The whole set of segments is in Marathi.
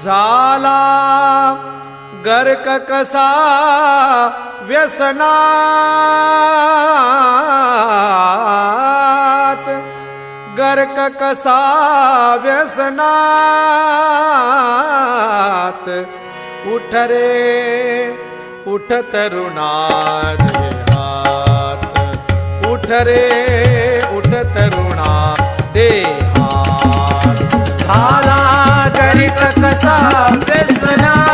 झाला गर्क कसा व्यसनात, गर्क कसा व्यसनात, उठ रे उठ तरुणा देहात, उठ रे उठ तरुणा देहात. झाला गर्क कसा व्यसनात,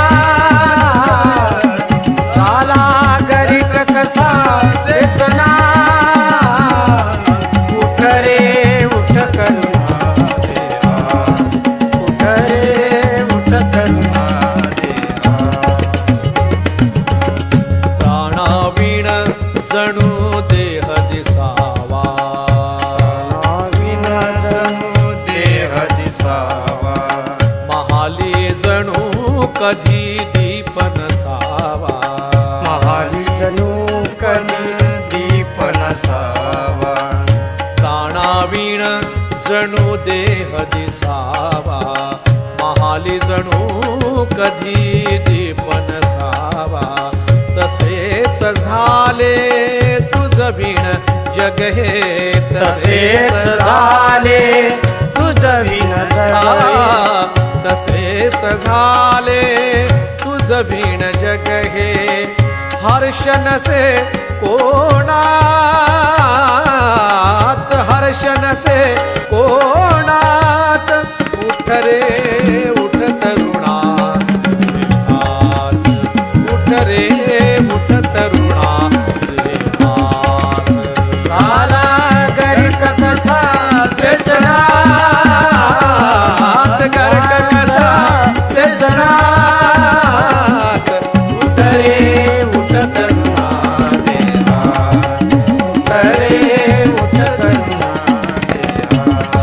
झाला गर्क कसा व्यसनात, उठ रे उठ तरुणा देहात, उठ रे उठ तरुणा देहात. प्राणाविण जणू देह दिसावा, प्राणाविण जणू देह दिसावा, महाली जणू कधी दीप नसावा, महाली जणू कधी दीप नसावा. प्राणाविण जणू देह दिसावा, महाली जणू कधी दीप नसावा. तसेच झाले तुझ वीण जग हे, तसेच झाले तुझ वीण जग, तसेच झाले तुझ वीण जग हे. हर्ष नसे कोणात, हर्ष नसे कोणात, उठ रे उठ तरुणा देहात, उठ रे उठ तरुणा देहात. झाला गर्क कसा व्यसनात, गर्क कसा व्यसनात, उठ रे उठ तरुणा देहात, उठ रे उठ तरुणा देहात.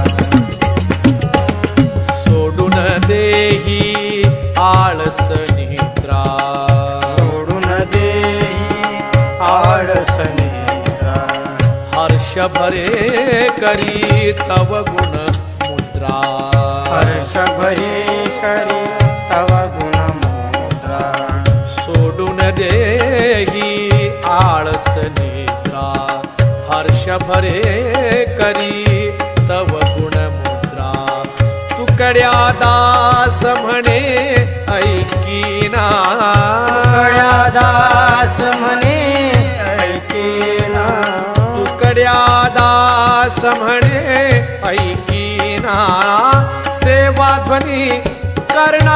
सोडून देही आळस निद्रा, सोडून देही आळस निद्रा, हर्ष भरे करी तव गुण मुद्रा, हर्ष भरे करी तव गुण मुद्रा. सोडून देही आळस निद्रा, हर्ष भरे करी तव गुण मुद्रा. तुकड्या दास म्हणे ऐकीना, तुकड्या दास म्हणे ऐकेना, तुकड्या दास म्हणे ऐकीना. सेवा ध्वनी करणात,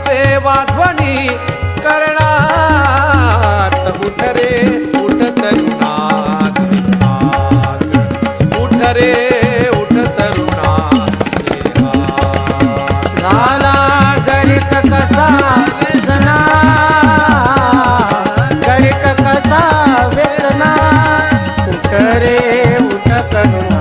सेवा ध्वनी करणात, उठ रे उठ तरुणा देहात, उठ रे उठ तरुणा देहात. झाला गर्क कसा व्यसनात, गर्क कसा व्यसनात, उठ रे उठ तरुणा